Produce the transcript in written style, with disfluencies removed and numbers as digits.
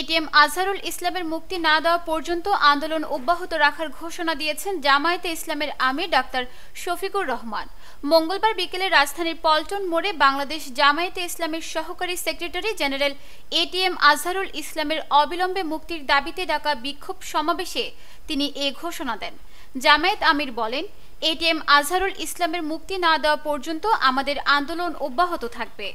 ATM Azharul ইসলামের মুক্তি না দেওয়া পর্যন্ত আন্দোলন অব্যাহত রাখার ঘোষণা দিয়েছেন জামায়াতে ইসলামের আমির ডাক্তার শফিকুর রহমান। মঙ্গলবার বিকেলে রাজধানীর পল্টন মোড়ে বাংলাদেশ জামায়াতে ইসলামের সহকারী সেক্রেটারি জেনারেল এটিএম আজহারুল ইসলামের অবিলম্বে মুক্তির দাবিতে ডাকা বিক্ষোভ সমাবেশে তিনি এ ঘোষণা দেন। জামায়াত আমির বলেন, এটিএম আজহারুল ইসলামের মুক্তি না দেওয়া পর্যন্ত আমাদের আন্দোলন অব্যাহত থাকবে।